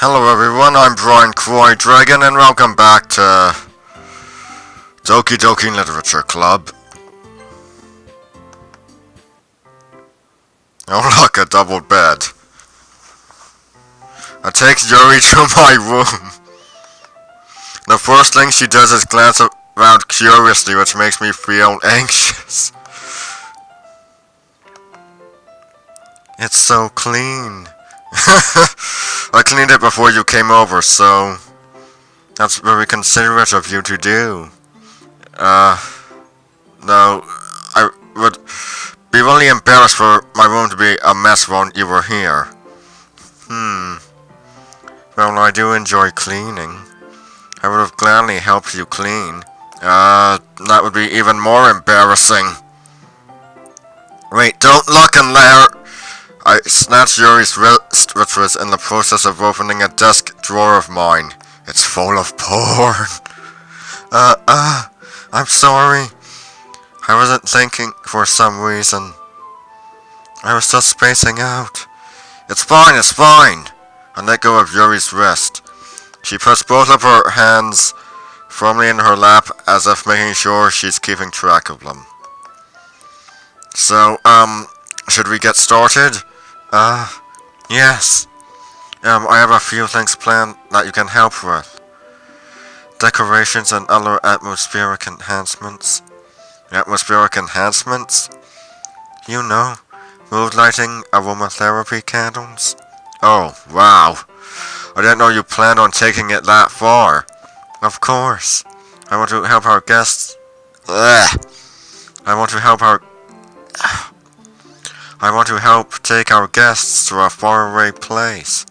Hello everyone, I'm Brian Croy Dragon and welcome back to Doki Doki Literature Club. Oh look, a double bed. I take Yuri to my room. The first thing she does is glance around curiously, which makes me feel anxious. It's so clean. I cleaned it before you came over, so that's very considerate of you to do. No, I would be really embarrassed for my room to be a mess when you were here. Well, I do enjoy cleaning. I would have gladly helped you clean. That would be even more embarrassing. Wait, don't look in there! I snatched Yuri's wrist, which was in the process of opening a desk drawer of mine. It's full of porn. I'm sorry. I wasn't thinking for some reason. I was just spacing out. It's fine. I let go of Yuri's wrist. She puts both of her hands firmly in her lap as if making sure she's keeping track of them. So, should we get started? Yes. I have a few things planned that you can help with. Decorations and other atmospheric enhancements. Atmospheric enhancements? You know, mood lighting, aromatherapy candles. Oh, wow. I didn't know you planned on taking it that far. Of course. I want to help our guests. I want to help take our guests to a faraway place.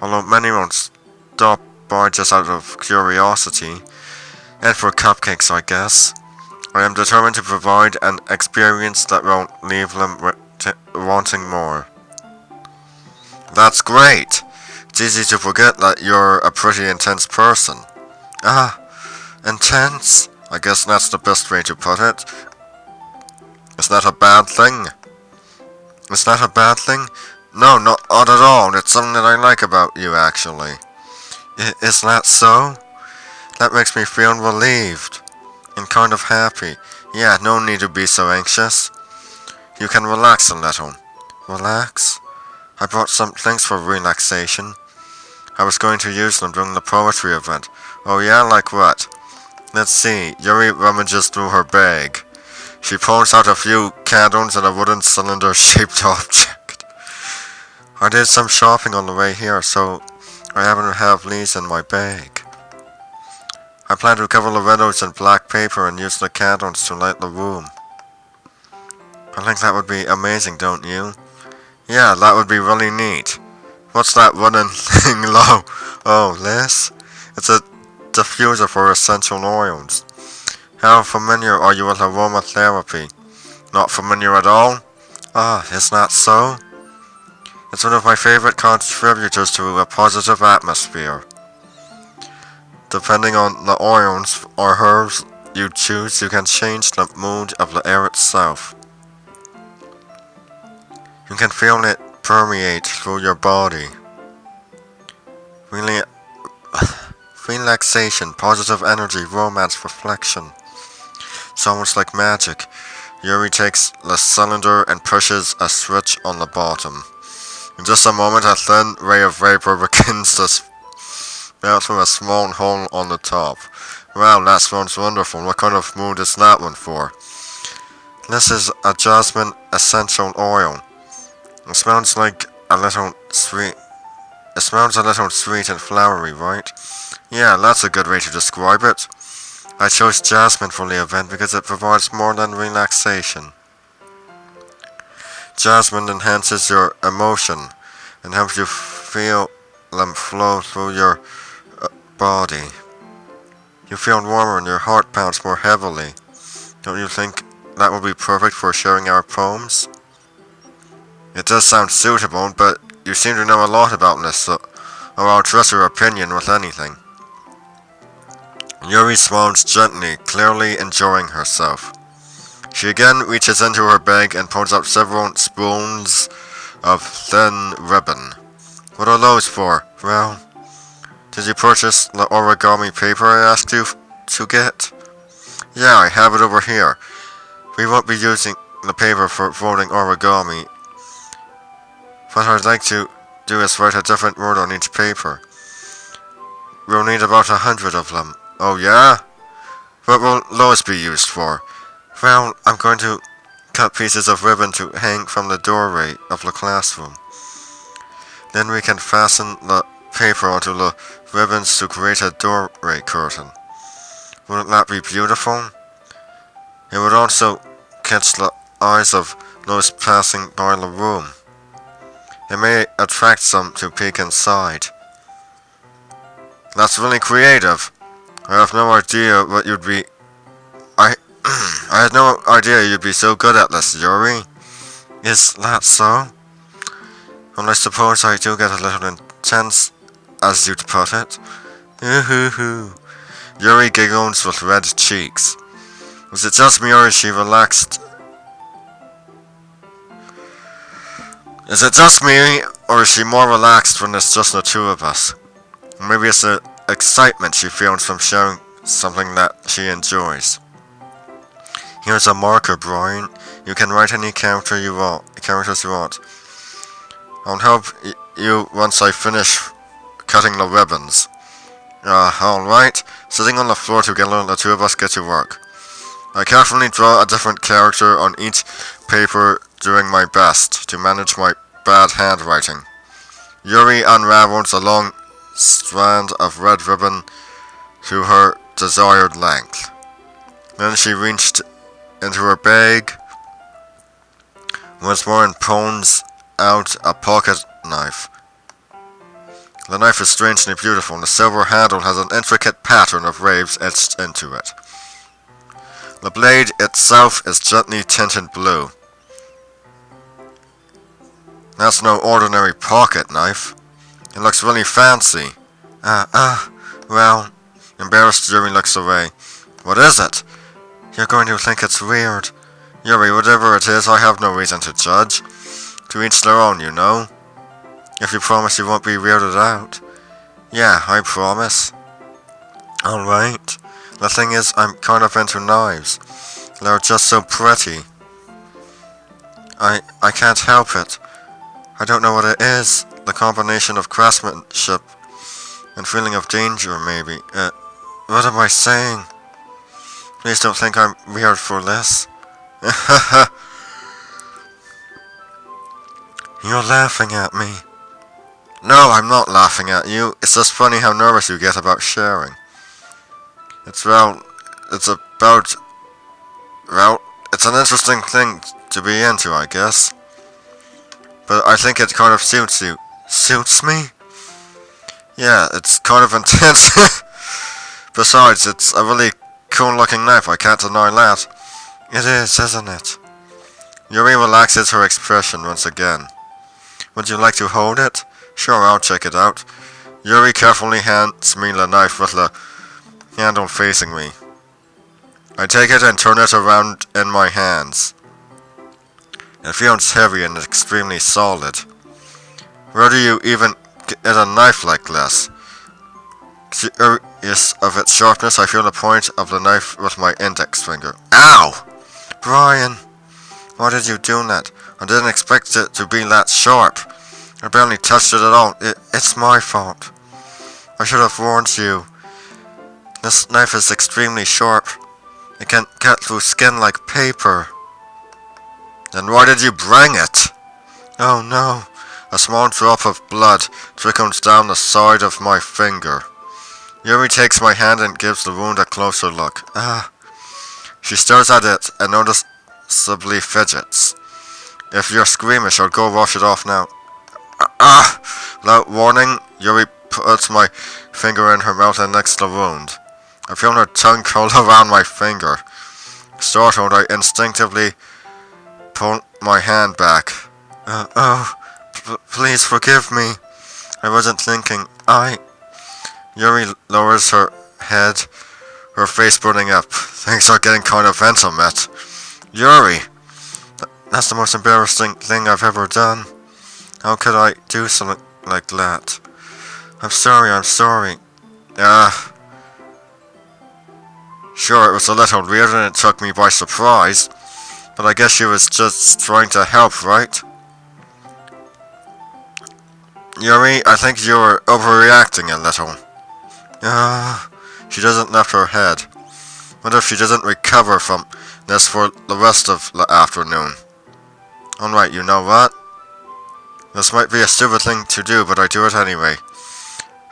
Although many won't stop by just out of curiosity, and for cupcakes, I guess. I am determined to provide an experience that won't leave them wanting more. That's great. It's easy to forget that you're a pretty intense person. Intense? I guess that's the best way to put it. Is that a bad thing? Is that a bad thing? No, not at all. It's something that I like about you, actually. Is that so? That makes me feel relieved. And kind of happy. Yeah, no need to be so anxious. You can relax a little. Relax? I brought some things for relaxation. I was going to use them during the poetry event. Oh yeah, like what? Let's see. Yuri rummages through her bag. She pulls out a few candles and a wooden cylinder-shaped object. I did some shopping on the way here, so I happen to have these in my bag. I plan to cover the windows in black paper and use the candles to light the room. I think that would be amazing, don't you? Yeah, that would be really neat. What's that wooden thing low? Oh, this? It's a diffuser for essential oils. How familiar are you with aromatherapy? Not familiar at all? Is that so? It's one of my favorite contributors to a positive atmosphere. Depending on the oils or herbs you choose, you can change the mood of the air itself. You can feel it permeate through your body. Really, relaxation, positive energy, romance, reflection. It's almost like magic. Yuri takes the cylinder and pushes a switch on the bottom. In just a moment, a thin ray of vapor begins to spout through a small hole on the top. Wow, that sounds wonderful. What kind of mood is that one for? This is a jasmine essential oil. It smells like a little sweet. It smells a little sweet and flowery, right? Yeah, that's a good way to describe it. I chose jasmine for the event because it provides more than relaxation. Jasmine enhances your emotion and helps you feel them flow through your body. You feel warmer and your heart pounds more heavily. Don't you think that would be perfect for sharing our poems? It does sound suitable, but you seem to know a lot about this, so I'll trust your opinion with anything. Yuri smiles gently, clearly enjoying herself. She again reaches into her bag and pulls out several spoons of thin ribbon. What are those for? Well, did you purchase the origami paper I asked you to get? Yeah, I have it over here. We won't be using the paper for folding origami. What I'd like to do is write a different word on each paper. We'll need about 100 of them. Oh yeah? What will those be used for? Well, I'm going to cut pieces of ribbon to hang from the doorway of the classroom. Then we can fasten the paper onto the ribbons to create a doorway curtain. Wouldn't that be beautiful? It would also catch the eyes of those passing by the room. It may attract some to peek inside. That's really creative. I have no idea what you'd be... I had no idea you'd be so good at this, Yuri. Is that so? Well, I suppose I do get a little intense, as you'd put it. Hoo. Yuri giggles with red cheeks. Was it just me or is she relaxed? Is it just me or is she more relaxed when it's just the two of us? Maybe it's the excitement she feels from sharing something that she enjoys. Here's a marker, Brian. You can write any characters you want. I'll help you once I finish cutting the ribbons. Alright. Sitting on the floor together, the two of us get to work. I carefully draw a different character on each paper, doing my best to manage my bad handwriting. Yuri unravels a long strand of red ribbon to her desired length. Then she reached into her bag once more and pulls out a pocket knife. The knife is strangely beautiful, and the silver handle has an intricate pattern of waves etched into it. The blade itself is gently tinted blue. That's no ordinary pocket knife. It looks really fancy. Well, embarrassed, Yuri looks away. What is it? You're going to think it's weird. Yuri, whatever it is, I have no reason to judge. To each their own, you know. If you promise you won't be weirded out. Yeah, I promise. Alright. The thing is, I'm kind of into knives. They're just so pretty. I can't help it. I don't know what it is. The combination of craftsmanship and feeling of danger, maybe. What am I saying? Please don't think I'm weird for this. You're laughing at me. No, I'm not laughing at you. It's just funny how nervous you get about sharing. It's an interesting thing to be into, I guess. But I think it kind of suits you. Suits me? Yeah, it's kind of intense. Besides, it's a really cool looking knife, I can't deny that. It is, isn't it? Yuri relaxes her expression once again. Would you like to hold it? Sure, I'll check it out. Yuri carefully hands me the knife with the handle facing me. I take it and turn it around in my hands. It feels heavy and extremely solid. Where do you even get a knife like this? Curious of its sharpness, I feel the point of the knife with my index finger. Ow! Brian, why did you do that? I didn't expect it to be that sharp. I barely touched it at all. It's my fault. I should have warned you. This knife is extremely sharp. It can cut through skin like paper. Then why did you bring it? Oh no. A small drop of blood trickles down the side of my finger. Yuri takes my hand and gives the wound a closer look. She stares at it and noticeably fidgets. If you're squeamish, I'll go wash it off now. Without warning, Yuri puts my finger in her mouth and licks the wound. I feel her tongue curl around my finger. Startled, I instinctively pull my hand back. Please forgive me. I wasn't thinking. Yuri lowers her head, her face burning up. Things are getting kind of intimate. Yuri! That's the most embarrassing thing I've ever done. How could I do something like that. I'm sorry. Sure, it was a little weird and it took me by surprise, but I guess she was just trying to help, right? Yuri, I think you're overreacting a little. She doesn't lift her head. What if she doesn't recover from this for the rest of the afternoon? Alright, you know what? This might be a stupid thing to do, but I do it anyway.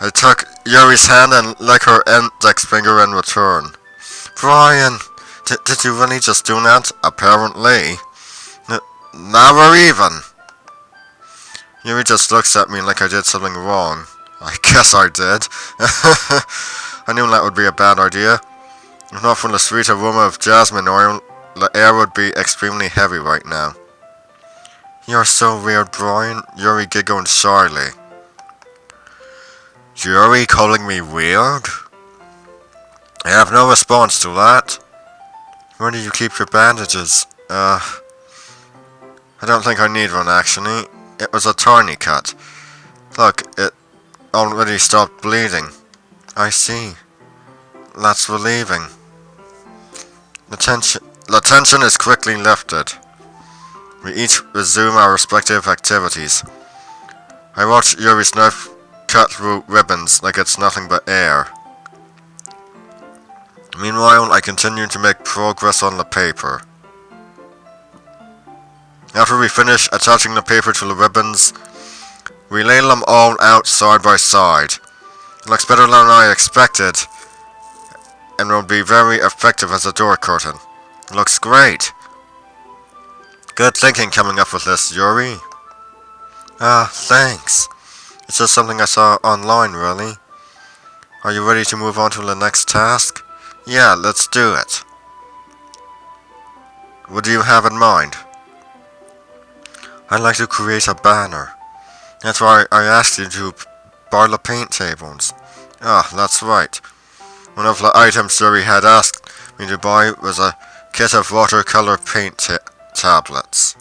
I took Yuri's hand and licked her index finger in return. Brian, did you really just do that? Apparently. Never even. Yuri just looks at me like I did something wrong. I guess I did. I knew that would be a bad idea. If not for the sweet aroma of jasmine oil, the air would be extremely heavy right now. You're so weird, Brian. Yuri giggled shyly. Yuri calling me weird? I have no response to that. Where do you keep your bandages? I don't think I need one, actually. It was a tiny cut. Look, it already stopped bleeding. I see. That's relieving. The tension is quickly lifted. We each resume our respective activities. I watch Yuri's knife cut through ribbons like it's nothing but air. Meanwhile, I continue to make progress on the paper. After we finish attaching the paper to the ribbons, we lay them all out side by side. It looks better than I expected, and will be very effective as a door curtain. It looks great. Good thinking coming up with this, Yuri. Thanks. It's just something I saw online, really. Are you ready to move on to the next task? Yeah, let's do it. What do you have in mind? I'd like to create a banner. That's why I asked you to buy the paint tables. That's right. One of the items Yuri had asked me to buy was a kit of watercolor paint tablets.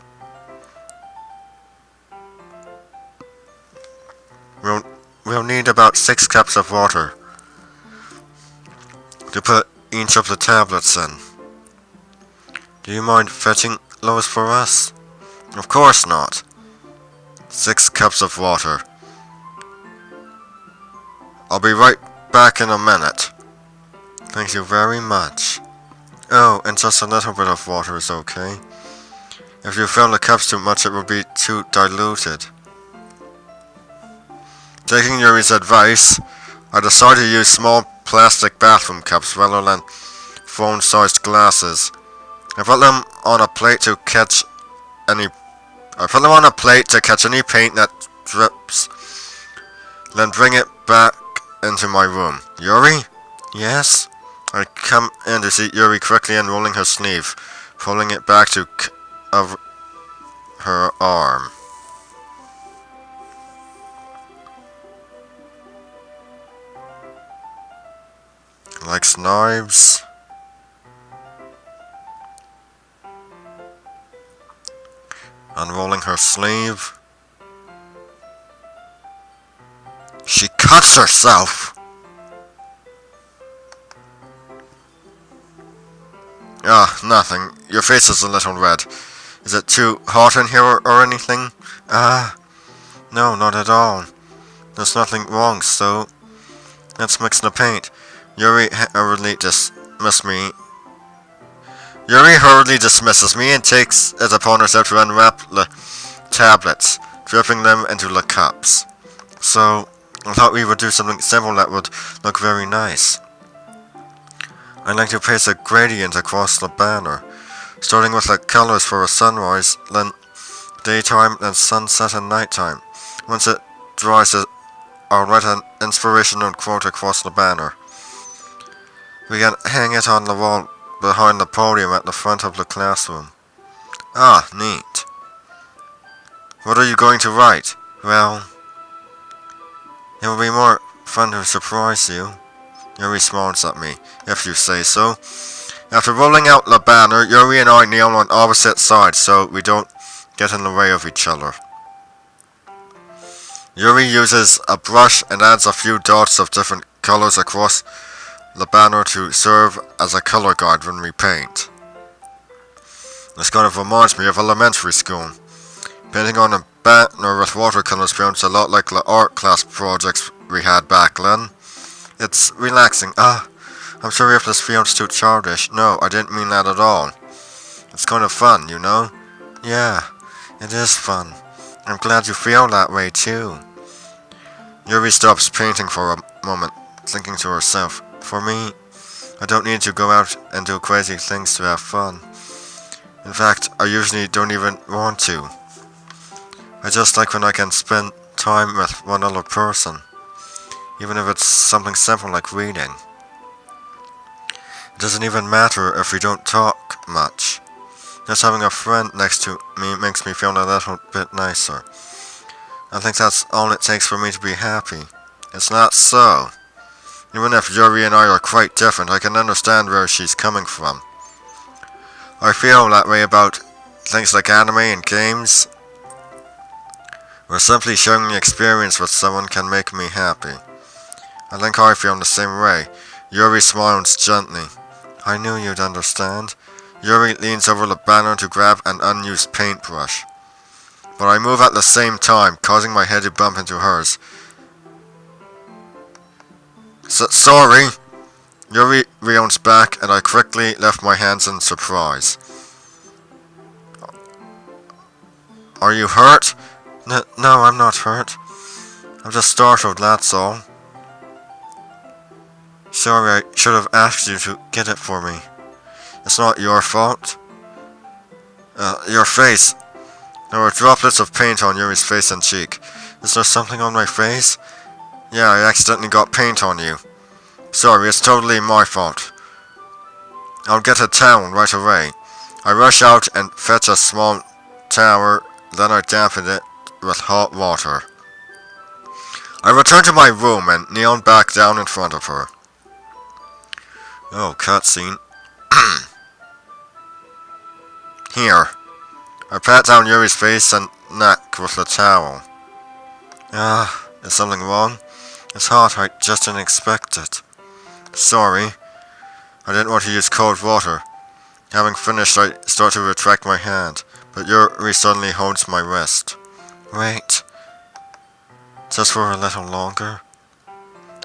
We'll need about 6 cups of water to put each of the tablets in. Do you mind fetching those for us? Of course not. 6 cups of water. I'll be right back in a minute. Thank you very much. Oh, and just a little bit of water is okay. If you fill the cups too much, it will be too diluted. Taking Yuri's advice, I decided to use small plastic bathroom cups rather than phone-sized glasses. I put them on a plate to catch any paint that drips. Then bring it back into my room. Yuri? Yes? I come in to see Yuri quickly unrolling her sleeve, pulling it back to cover her arm. Likes knives. Unrolling her sleeve. She cuts herself! Nothing. Your face is a little red. Is it too hot in here or anything? No, not at all. There's nothing wrong, so let's mix the paint. Yuri hurriedly dismisses me and takes it upon herself to unwrap the tablets, dripping them into the cups. So, I thought we would do something simple that would look very nice. I'd like to paste a gradient across the banner, starting with the colors for a sunrise, then daytime, then sunset and nighttime. Once it dries, I'll write an inspirational quote across the banner. We can hang it on the wall behind the podium at the front of the classroom. Neat. What are you going to write? Well, it will be more fun to surprise you. Yuri smiles at me, if you say so. After rolling out the banner, Yuri and I kneel on opposite sides so we don't get in the way of each other. Yuri uses a brush and adds a few dots of different colors across the banner to serve as a color guide when we paint. This kind of reminds me of elementary school. Painting on a banner with watercolors sounds a lot like the art class projects we had back then. It's relaxing. I'm sorry if this feels too childish. No, I didn't mean that at all. It's kind of fun, you know? Yeah, it is fun. I'm glad you feel that way too. Yuri stops painting for a moment, thinking to herself, for me, I don't need to go out and do crazy things to have fun. In fact, I usually don't even want to. I just like when I can spend time with one other person, even if it's something simple like reading. It doesn't even matter if we don't talk much. Just having a friend next to me makes me feel a little bit nicer. I think that's all it takes for me to be happy. It's not so. Even if Yuri and I are quite different, I can understand where she's coming from. I feel that way about things like anime and games, where simply sharing the experience with someone can make me happy. I think I feel the same way. Yuri smiles gently. I knew you'd understand. Yuri leans over the banner to grab an unused paintbrush. But I move at the same time, causing my head to bump into hers. Sorry! Yuri reels back, and I quickly lift my hands in surprise. Are you hurt? No, I'm not hurt. I'm just startled, that's all. Sorry, I should have asked you to get it for me. It's not your fault. Your face. There were droplets of paint on Yuri's face and cheek. Is there something on my face? Yeah, I accidentally got paint on you. Sorry, it's totally my fault. I'll get a towel right away. I rush out and fetch a small towel, then I dampen it with hot water. I return to my room and kneel back down in front of her. Oh, cutscene. Here. I pat down Yuri's face and neck with the towel. Is something wrong? It's hot, I just didn't expect it. Sorry. I didn't want to use cold water. Having finished, I start to retract my hand, but Yuri suddenly holds my wrist. Wait. Just for a little longer?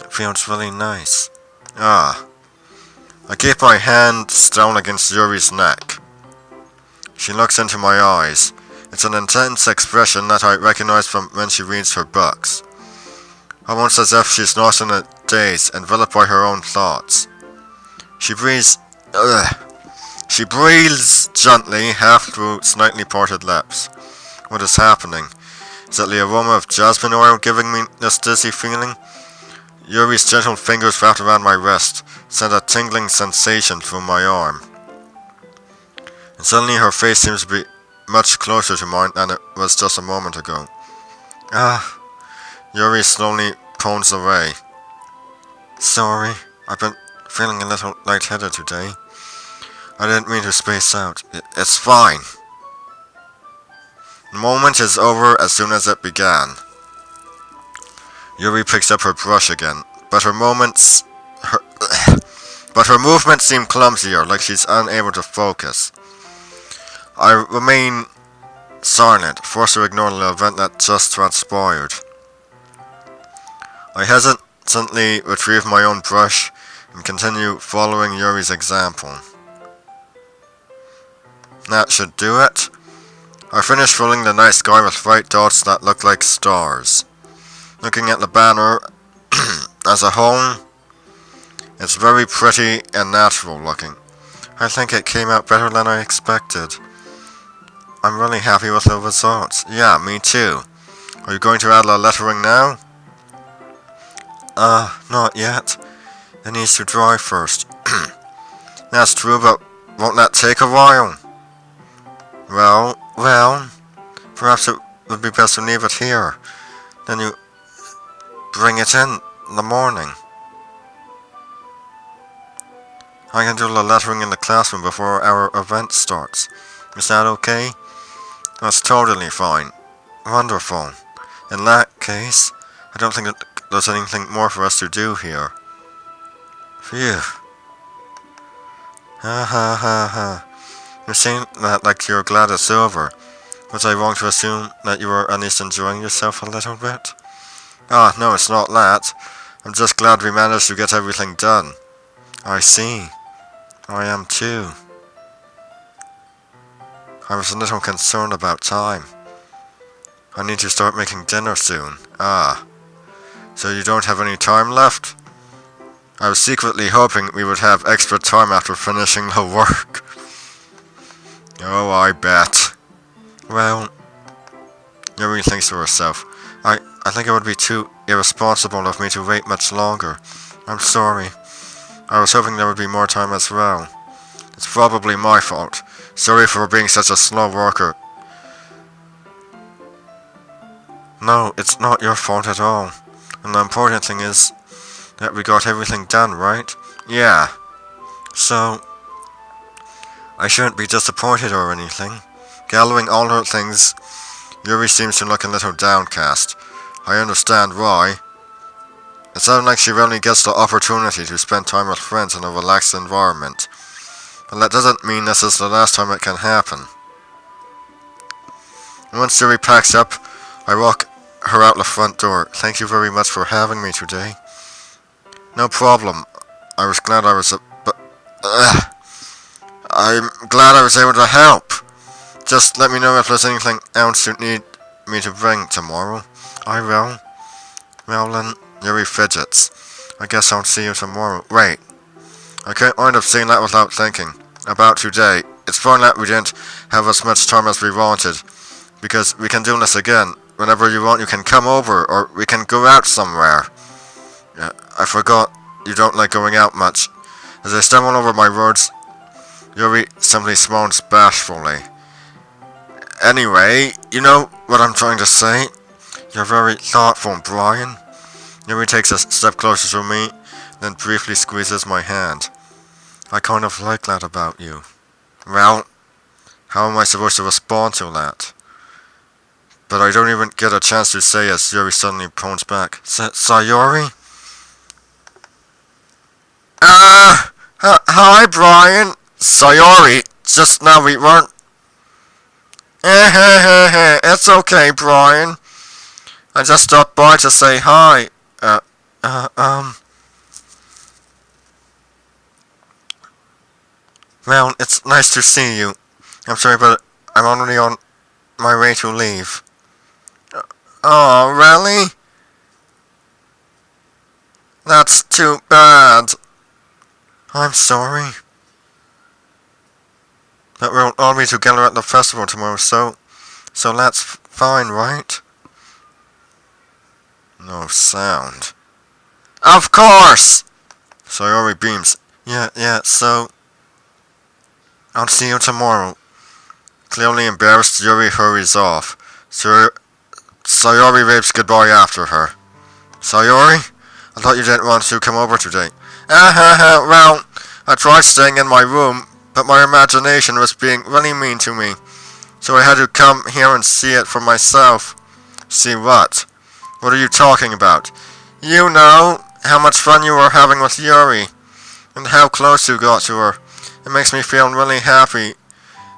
It feels really nice. I keep my hands down against Yuri's neck. She looks into my eyes. It's an intense expression that I recognize from when she reads her books. Almost as if she's not in a daze, enveloped by her own thoughts. She breathes gently, half through slightly parted lips. What is happening? Is it the aroma of jasmine oil giving me this dizzy feeling? Yuri's gentle fingers wrapped around my wrist sent a tingling sensation through my arm. And suddenly her face seems to be much closer to mine than it was just a moment ago. Yuri slowly pulls away. Sorry, I've been feeling a little lightheaded today. I didn't mean to space out. It's fine. The moment is over as soon as it began. Yuri picks up her brush again, but her movements seem clumsier, like she's unable to focus. I remain silent, forced to ignore the event that just transpired. I hesitantly retrieve my own brush and continue following Yuri's example. That should do it. I finish filling the night sky with bright dots that look like stars. Looking at the banner as a whole, it's very pretty and natural looking. I think it came out better than I expected. I'm really happy with the results. Yeah, me too. Are you going to add the lettering now? Not yet. It needs to dry first. That's true, but won't that take a while? Well, perhaps it would be best to leave it here. Then you bring it in the morning. I can do the lettering in the classroom before our event starts. Is that okay? That's totally fine. Wonderful. In that case, I don't think that there's anything more for us to do here. Phew. Ha ha ha ha. You seem that like you're glad it's over. Was I wrong to assume that you were at least enjoying yourself a little bit? Ah, no, it's not that. I'm just glad we managed to get everything done. I see. I am too. I was a little concerned about time. I need to start making dinner soon. Ah. So you don't have any time left? I was secretly hoping we would have extra time after finishing the work. Oh, I bet. Well, Yuri thinks to herself. I think it would be too irresponsible of me to wait much longer. I'm sorry. I was hoping there would be more time as well. It's probably my fault. Sorry for being such a slow worker. No, it's not your fault at all. And the important thing is that we got everything done, right? Yeah. So, I shouldn't be disappointed or anything. Gathering all her things, Yuri seems to look a little downcast. I understand why. It sounds like she rarely gets the opportunity to spend time with friends in a relaxed environment. But that doesn't mean this is the last time it can happen. Once Yuri packs up, I walk her out the front door. Thank you very much for having me today. No problem. I was glad I was I'm glad I was able to help. Just let me know if there's anything else you need me to bring tomorrow. I will. Well then, Yuri fidgets. I guess I'll see you tomorrow. Wait. I can't wind up saying that without thinking. About today. It's fine that we didn't have as much time as we wanted. Because we can do this again. Whenever you want, you can come over, or we can go out somewhere. Yeah, I forgot you don't like going out much. As I stumble over my words, Yuri simply smiles bashfully. Anyway, you know what I'm trying to say? You're very thoughtful, Brian. Yuri takes a step closer to me, then briefly squeezes my hand. I kind of like that about you. Well, how am I supposed to respond to that? But I don't even get a chance to say as Yuri suddenly points back. Sayori? Hi, Brian. Sayori, just now we weren't... It's okay, Brian. I just stopped by to say hi. Well, it's nice to see you. I'm sorry, but I'm already on my way to leave. Oh, really? That's too bad. I'm sorry. But we'll all be together at the festival tomorrow, so that's fine, right? No sound. Of course! Sayori beams. Yeah, so... I'll see you tomorrow. Clearly embarrassed, Yuri hurries off. Sayori waves goodbye after her. Sayori? I thought you didn't want to come over today. Well, I tried staying in my room, but my imagination was being really mean to me. So I had to come here and see it for myself. See what? What are you talking about? You know, how much fun you were having with Yuri, and how close you got to her. It makes me feel really happy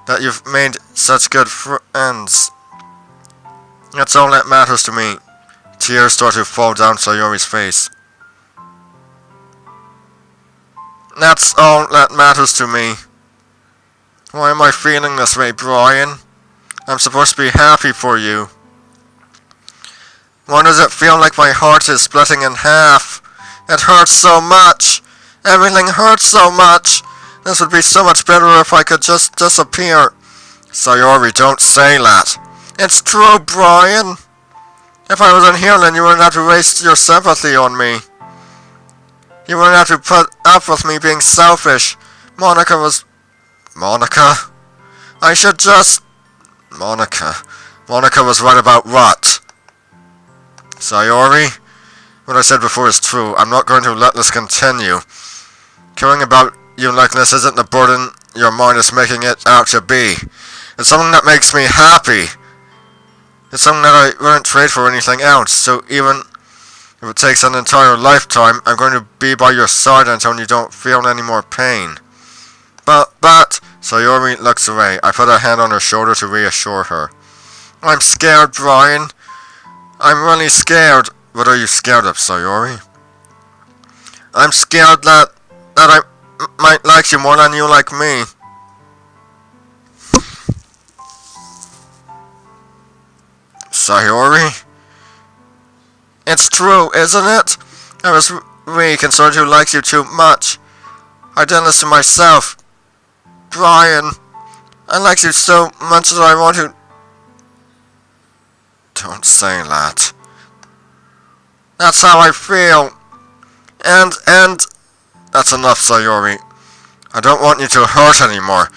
that you've made such good friends. That's all that matters to me. Tears start to fall down Sayori's face. That's all that matters to me. Why am I feeling this way, Brian? I'm supposed to be happy for you. Why does it feel like my heart is splitting in half? It hurts so much. Everything hurts so much. This would be so much better if I could just disappear. Sayori, don't say that. It's true, Brian. If I was in here, then you wouldn't have to waste your sympathy on me. You wouldn't have to put up with me being selfish. Monica? I should just... Monica was right about what? Sayori? What I said before is true. I'm not going to let this continue. Caring about you like this isn't the burden your mind is making it out to be. It's something that makes me happy. It's something that I wouldn't trade for anything else, so even if it takes an entire lifetime, I'm going to be by your side until you don't feel any more pain. But, Sayori looks away. I put a hand on her shoulder to reassure her. I'm scared, Brian. I'm really scared. What are you scared of, Sayori? I'm scared that I might like you more than you like me. Sayori? It's true, isn't it? I was really concerned who likes you too much. I did this to myself. Brian, I like you so much that I want to... Don't say that. That's how I feel. And... That's enough, Sayori. I don't want you to hurt anymore.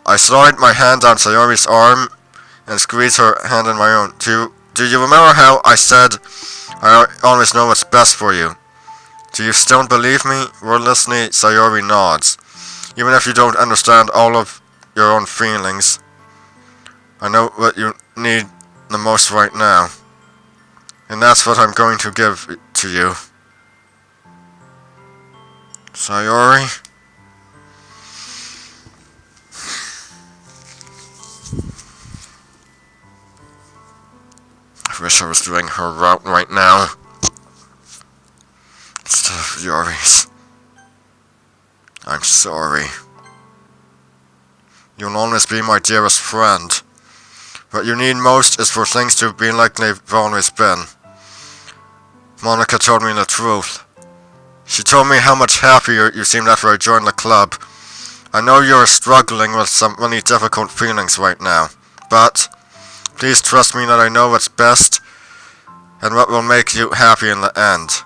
I slide my hand down Sayori's arm and squeeze her hand in my own. Do you remember how I said I always know what's best for you? Do you still believe me? Wordlessly, Sayori nods. Even if you don't understand all of your own feelings, I know what you need the most right now. And that's what I'm going to give to you. Sayori? I wish I was doing her route right now, instead of Yuri's. I'm sorry. You'll always be my dearest friend. What you need most is for things to be like they've always been. Monica told me the truth. She told me how much happier you seemed after I joined the club. I know you're struggling with some really difficult feelings right now, but please trust me that I know what's best and what will make you happy in the end.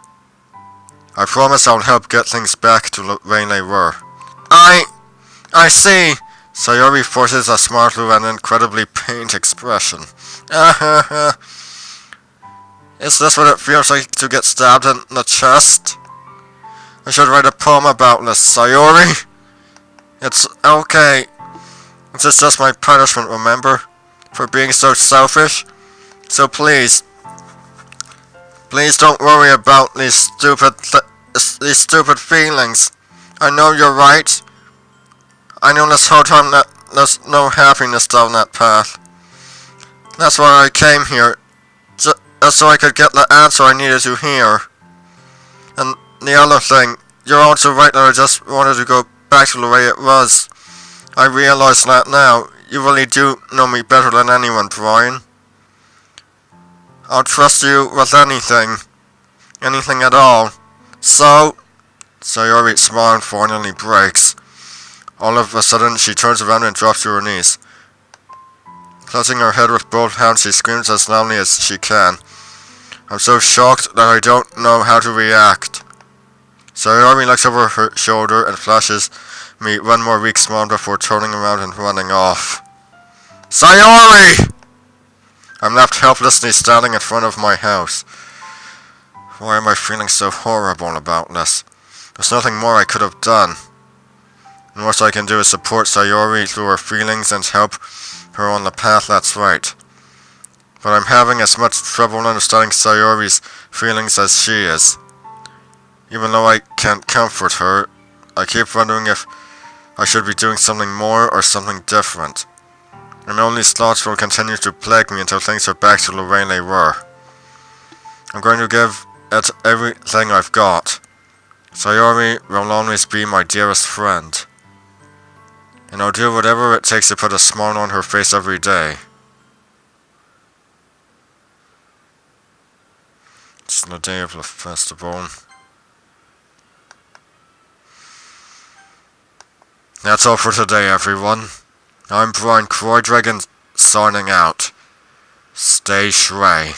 I promise I'll help get things back to the way they were. I see. Sayori forces a smile through an incredibly pained expression. Is this what it feels like to get stabbed in the chest? I should write a poem about this, Sayori. It's okay. This is just my punishment, remember? For being so selfish. So please don't worry about these stupid feelings. I know you're right. I know this whole time that there's no happiness down that path. That's why I came here. Just so I could get the answer I needed to hear. And the other thing, you're also right that I just wanted to go back to the way it was. I realize that now. You really do know me better than anyone, Brian. I'll trust you with anything. Anything at all. So... Sayori's smile finally breaks. All of a sudden, she turns around and drops to her knees. Clutching her head with both hands, she screams as loudly as she can. I'm so shocked that I don't know how to react. Sayori looks over her shoulder and flashes me one more weak smile before turning around and running off. Sayori! I'm left helplessly standing in front of my house. Why am I feeling so horrible about this? There's nothing more I could have done. And what I can do is support Sayori through her feelings and help her on the path that's right. But I'm having as much trouble understanding Sayori's feelings as she is. Even though I can't comfort her, I keep wondering if I should be doing something more or something different. And all these thoughts will continue to plague me until things are back to the way they were. I'm going to give it everything I've got. Sayori will always be my dearest friend. And I'll do whatever it takes to put a smile on her face every day. It's the day of the festival. That's all for today, everyone. I'm Brian Croydragon, signing out. Stay Shrey.